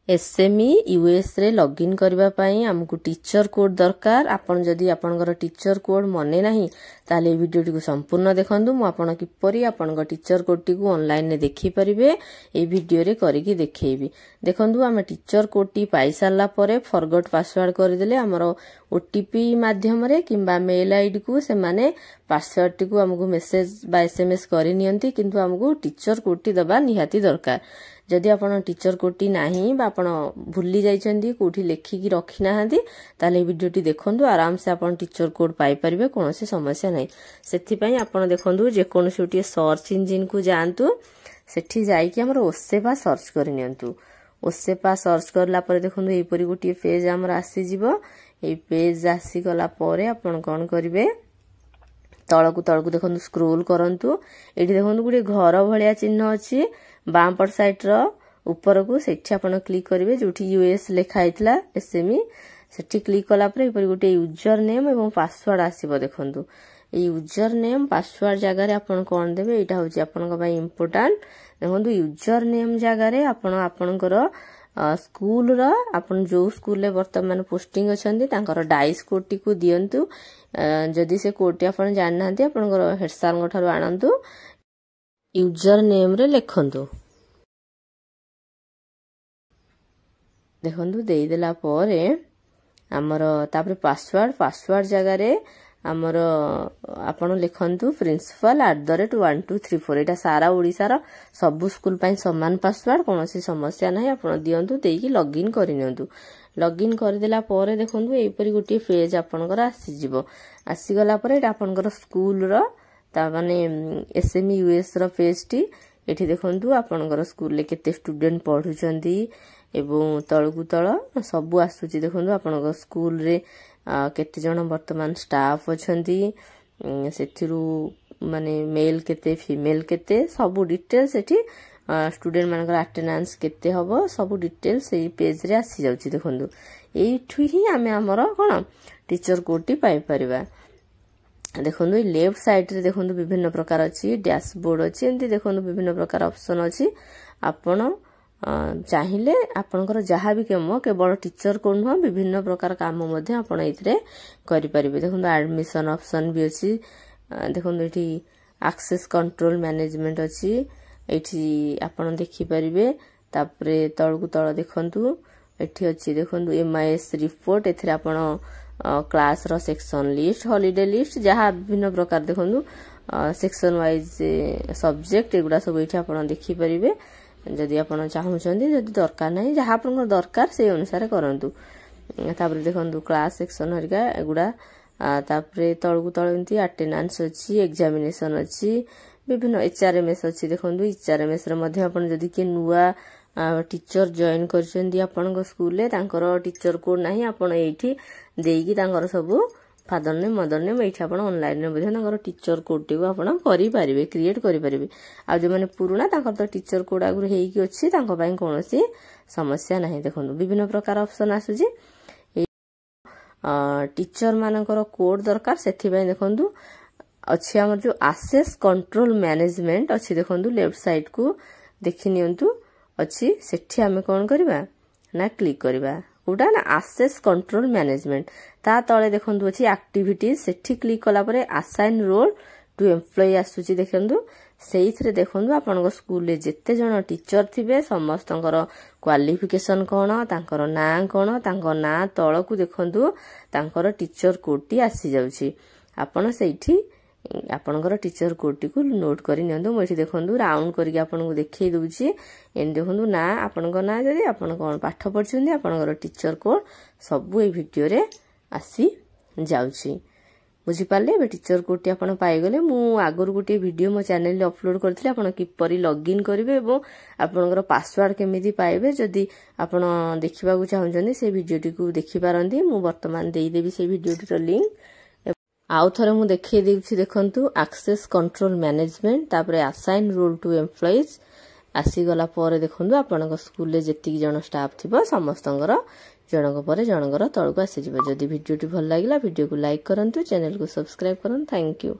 SME US रे login करबा पई हमकु टीचर कोड दरकार। आपण जदी आपनकर टीचर कोड मने नाही ताले ए वीडियो टिकु संपूर्ण देखंदु। मु आपण किपरि आपनकर टीचर कोड टिकु ऑनलाइन ने देखि परिबे ए वीडियो रे करिकि देखैबी। देखंदु हम टीचर कोड टी पाई सारला परे फॉरगॉट पासवर्ड कर देले हमरो ओटीपी माध्यम रे किंबा मेल आईडी को से माने पासवर्ड टिकु हमकु मेसेज बा एसएमएस करि नियंती, किंतु हमकु टीचर कोड टी दबा निहाती दरकार। जदि आपण टीचर कोड टी नाही बा आपण भूली जाइछंदी कोठी लेखिकी रखि नाहांती ताले वीडियो टी देखंदु, आराम से आपण टीचर कोड पाई परिबे, कोनोसी समस्या नाही। सेथि पई आपण देखंदु जे कोनोसी उठी सर्च इंजिन को जानतु, सेठी जाई कि हमर ओसेपा सर्च करि नियंतु। ओसेपा सर्च करला परे देखंदु एई परि गोटी पेज हमर आसी जिवो। एई पेज आसी गला परे आपण कोन करिवे, तळकु देखंदु स्क्रोल करंतु। एठी देखंदु गुडी घर भलिया चिन्ह अछि बाम पट साइड रो ऊपर को, सेठी आपण क्लिक करिवे जोठी यूएस लिखा आइतला एसएमई। सेठी क्लिक कला परे एपर गोटे यूजर नेम एवं पासवर्ड आसीबो। देखंदु ए यूजर नेम पासवर्ड जगह रे आपण कोन देबे, एटा होची आपण को भाई इंपोर्टेंट। देखंदु यूजर नेम जगह रे आपण आपनकर स्कूल रो आपण जो स्कूल ले वर्तमान पोस्टिंग अछंदी तांकर डाइस कोड टी को दियंतु। जदी से कोड टी आपण जान नांती आपनकर हेड सर गठारु आनंतु, यूजर नेम रे लिखंतु। देखंदु देई देला परे हमर तापर पासवर्ड जगह रे हमर आपण लिखंतु principal@1234। एटा सारा ओडिसा रो सब स्कूल पई समान पासवर्ड, कोनोसी समस्या नाही। आपण दियंतु देकी लॉगिन करि नियंतु। लॉगिन कर देला परे देखंतु एई परि गोटी पेज आपनकर आसी जिवो। आसी गला परे एटा आपनकर स्कूल रो ता माने एसएमई यूएस रो पेज टी। एठी देखंतु आपनकर स्कूल ले केते स्टूडेंट पढुचंदी एवं तळकु तळ सब आसुची। देखंतु आपनकर स्कूल रे केते जण वर्तमान स्टाफ अछंती, सेथिरु माने मेल केते फीमेल केते सब डिटेल सेठी स्टूडेंट मानकर अटेंडेंस केते हबो सब डिटेल सेही पेज रे आसी जाउची। देखंतु एठु ही आमे हमर कोन टीचर कोड टी पाई परिबा। देखंतु लेफ्ट साइड रे देखंतु विभिन्न प्रकार अछि डैशबोर्ड अछि, एंती देखंतु विभिन्न प्रकार ऑप्शन अछि। आपण चाहिले आपनकर जहा भी काम केवल टीचर कोड न विभिन्न प्रकार काम मध्ये आपण एथिरे करि परिबे। देखंतु एडमिशन ऑप्शन भी अछि। देखंतु एठी एक्सेस कंट्रोल मैनेजमेंट अछि, एठी आपण देखि परिबे। तापरे तळकु तळ देखंतु एठी अछि देखंतु एमआईएस रिपोर्ट, एथिरे आपण क्लास रो सेक्शन लिस्ट हॉलिडे लिस्ट जहा विभिन्न प्रकार देखंतु सेक्शन वाइज सब्जेक्ट एगुडा सब एठी आपण देखि परिबे। जदि आपण चाहुचंदी जदि दरकार नाही जहा आपण दरकार से अनुसार करंतु। तापरे देखंतु क्लास सेक्शन हरिका एगुडा, तापरे तळकु तळ एंती अटेंडेंस अछि, एग्जामिनेशन अछि, विभिन्न एचआरएमएस अछि। देखंतु एचआरएमएस रे मध्ये आपण जदि के नुवा टीचर जॉइन करचंदी आपण स्कूल ले तांकर टीचर कोड नाही आपण एठी देईकी तांकर सब फादर नेम मदर नेम एठी आपण ऑनलाइन ने मध्ये तांकर टीचर कोड टी को आपण करि परिबे, क्रिएट करि परिबे। आ जे माने पुराना तांकर तो टीचर कोड आगु हेकी अछि तांक पई कोनोसी समस्या नाही। देखंतु विभिन्न प्रकार ऑप्शन आसुची। टीचर मानकर कोड दरकार सेथि पई देखंतु अछि हमर जो एक्सेस कंट्रोल मैनेजमेंट अछि। देखंतु लेफ्ट साइड को देखि नियंतु अछि, सेठी हमें कोन करबा ना क्लिक करबा कोडा ना एक्सेस कंट्रोल मैनेजमेंट। ता तळे देखंतु अछि एक्टिविटीज, सेठी क्लिक कला परे असाइन रोल टू एम्प्लॉय आसुची। देखंतु सेइथरे देखंतु आपनक स्कूल ले जेते जण टीचर थिबे समस्तंकर क्वालिफिकेशन कोन, तांकर नाम कोन, तांकर नाम तळकु देखंतु तांकर टीचर कोड टी आसी जाउची। आपण सेठी आपनकर टीचर कोड टी को नोट करि नियंतु। मोठी देखंतु राउंड करिके आपनको देखै दउची। एन देखंतु ना आपनको ना जदि आपण कोन पाठ पढछुंदी आपनकर टीचर कोड सब ए वीडियो रे आसी जाउची। बुझी पाले बे टीचर कोड टी आपण पाई गले। मु आगुर गोटे वीडियो मो चैनल रे अपलोड करथिले आपण किपरि लॉगिन करिवे एवं आपनकर पासवर्ड केमिति पाइबे। जदि आपण देखिबा को चाहउछन्दी से वीडियो टी को देखि पारंदी। मु वर्तमान देई देबी से वीडियो टी रो लिंक। आउ थरे मु देखै देछि। देखंतु एक्सेस कंट्रोल मैनेजमेंट तापरे असाइन रोल टू एम्प्लॉइज आसी गला परे देखंतु आपनक स्कूल ले जेति जण स्टाफ थिबो समस्तंगर जनक परे जनकर तळकु आसी जिवो। जदि वीडियो टी भल लागिला वीडियो को लाइक करंतु, चैनल को सब्सक्राइब करंतु। Thank you.